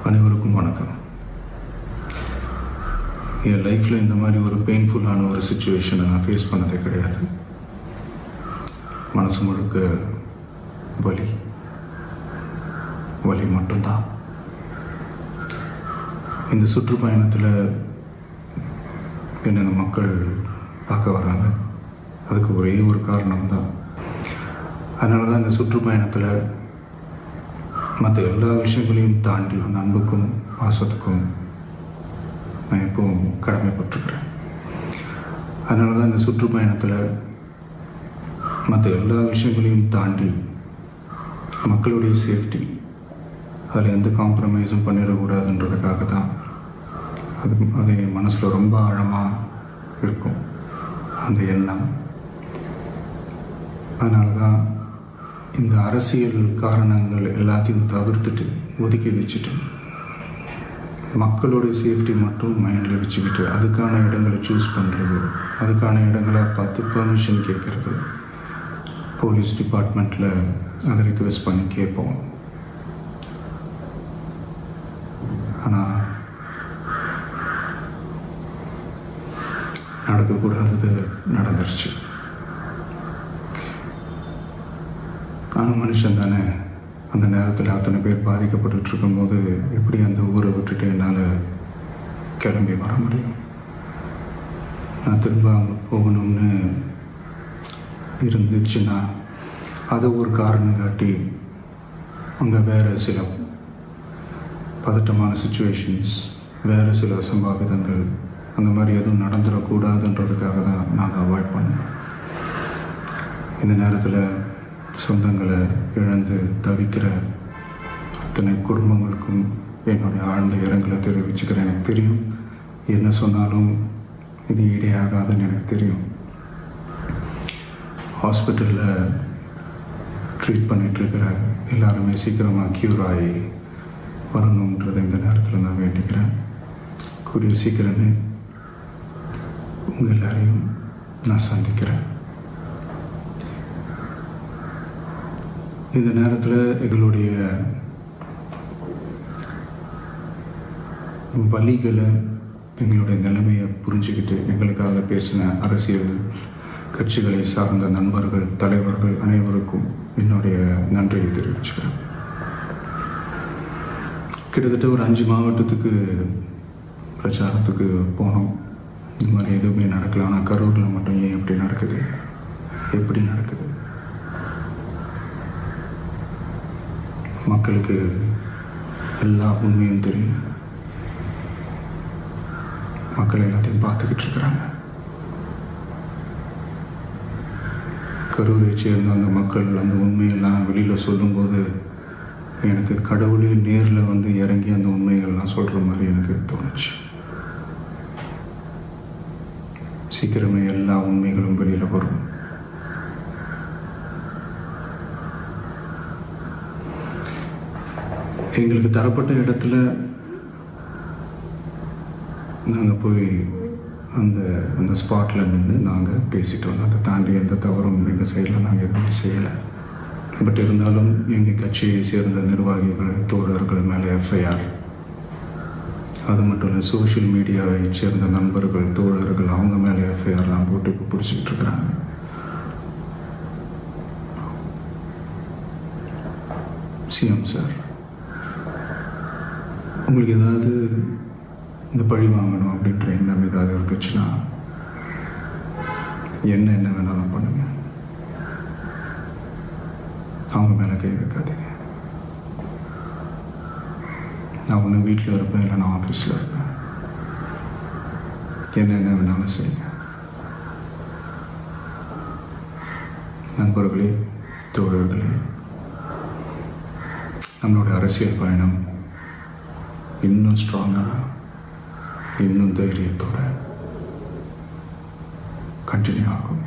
அனைவருக்கும் வணக்கம். என் லைஃப்பில் இந்த மாதிரி ஒரு பெயின்ஃபுல்லான ஒரு சுச்சுவேஷனை நான் ஃபேஸ் பண்ணதே கிடையாது. மனசு முழுக்க வலி வலி மட்டும்தான். இந்த சுற்றுப்பயணத்தில் என்னென்ன மக்கள் பார்க்க வராங்க, அதுக்கு ஒரே ஒரு காரணம் தான். அதனால தான் இந்த சுற்றுப்பயணத்தில் மற்ற எல்லா விஷயங்களையும் தாண்டி அந்த அன்புக்கும் பாசத்துக்கும் நான் எப்பவும் கடமைப்பட்டிருக்கிறேன். அதனால தான் இந்த சுற்றுப்பயணத்தில் மற்ற எல்லா விஷயங்களையும் தாண்டி மக்களுடைய சேஃப்டி, அதில் எந்த காம்ப்ரமைஸும் பண்ணிடக்கூடாதுன்றதுக்காக தான் அது என் மனசில் ரொம்ப ஆழமாக இருக்கும் அந்த எண்ணம். அதனால தான் இந்த அரசியல் காரணங்கள் எல்லாத்தையும் தவிர்த்துட்டு ஒதுக்கி வச்சுட்டு மக்களோட சேஃப்டி மட்டும் மைண்டில் வச்சுக்கிட்டு அதுக்கான இடங்களை சூஸ் பண்ணுறது, அதுக்கான இடங்களை பார்த்து பெர்மிஷன் கேட்குறது, போலீஸ் டிபார்ட்மெண்ட்டில் அதை ரிக்வெஸ்ட் பண்ணி கேட்போம். ஆனால் நடக்கக்கூடாதது நடந்துருச்சு. நானும் மனுஷன் தானே. அந்த நேரத்தில் அத்தனை பேர் பாதிக்கப்பட்டு இருக்கும்போது எப்படி அந்த ஊரை விட்டுட்டு என்னால் கிளம்பி வர முடியும்? நான் திரும்ப அங்கே போகணும்னு இருந்துச்சுன்னா அதை ஒரு காரணம் காட்டி அங்கே வேறு சில பதட்டமான சுச்சுவேஷன்ஸ், வேறு சில அசம்பாவிதங்கள் அந்த மாதிரி எதுவும் நடந்துடக்கூடாதுன்றதுக்காக தான் நான் அவாய்ட் பண்ணேன். இந்த நேரத்தில் சொந்தங்களை இழந்து தவிக்கிற அத்தனை குடும்பங்களுக்கும் என்னுடைய ஆழ்ந்த இரங்கலை தெரிவிச்சுக்கிறேன். எனக்கு தெரியும், என்ன சொன்னாலும் இது ஈடேயாகாதுன்னு எனக்கு தெரியும். ஹாஸ்பிட்டலில் ட்ரீட் பண்ணிகிட்ருக்கிற எல்லாருமே சீக்கிரமாக க்யூர் ஆகி வரணுன்றதை இந்த நேரத்தில் நான் வேண்டிக்கிறேன். கூடிய சீக்கிரமே உங்கள் எல்லாரையும் நான் சந்திக்கிறேன். இந்த நேரத்தில் எங்களுடைய வலிகளை, எங்களுடைய நிலைமையை புரிஞ்சுக்கிட்டு எங்களுக்காக பேசின அரசியல் கட்சிகளை சார்ந்த நண்பர்கள், தலைவர்கள் அனைவருக்கும் என்னுடைய நன்றியை தெரிவிச்சுக்கிறேன். கிட்டத்தட்ட ஒரு 5 மாவட்டத்துக்கு பிரச்சாரத்துக்கு போனோம். இந்த மாதிரி எதுவுமே நடக்கல. ஆனால் கரூரில் மட்டும் ஏன் எப்படி நடக்குது, எப்படி நடக்குது? மக்களுக்கு எல்லா உண்மையும் தெரியும். மக்கள் எல்லாத்தையும் பார்த்துக்கிட்டு இருக்கிறாங்க. கரூரை சேர்ந்த அந்த மக்கள் அந்த உண்மையெல்லாம் வெளியில் சொல்லும்போது எனக்கு கடவுளே நேரில் வந்து இறங்கி அந்த உண்மைகள்லாம் சொல்கிற மாதிரி எனக்கு தோணுச்சு. சீக்கிரமே எல்லா உண்மைகளும் வெளியில் வரும். எங்களுக்கு தரப்பட்ட இடத்துல நாங்கள் போய் அந்த ஸ்பாட்டில் நின்று நாங்கள் பேசிட்டு வந்தோம். அதை தாண்டி எந்த தவறும் எங்கள் சைடில் நாங்கள் எதுவுமே செய்யலை. பட் இருந்தாலும் எங்கள் கட்சியை சேர்ந்த நிர்வாகிகள், தோழர்கள் மேலே எஃப்ஐஆர், அது மட்டும் இல்லை சோஷியல் மீடியாவை சேர்ந்த நண்பர்கள், தோழர்கள் அவங்க மேலே எஃப்ஐஆர்லாம் போட்டு இப்போ பிடிச்சிக்கிட்டு இருக்கிறாங்க. சிஎம் சார், உங்களுக்கு ஏதாவது இந்த பழி வாங்கணும் அப்படின்ற எண்ணம் ஏதாவது இருந்துச்சுன்னா என்ன வேணாலும் பண்ணுங்க. அவங்க மேலே கை வைக்காதீங்க. நான் ஒன்று வீட்டில் இருப்பேன், இல்லை நான் ஆஃபீஸில் இருப்பேன். என்ன வேணாலும் செய்யுங்க. நண்பர்களே, தோழர்களே, நம்மளுடைய அரசியல் பயணம் இன்னும் ஸ்ட்ராங்கராக, இன்னும் தைரியத்தோட கண்டினியூ ஆகும்.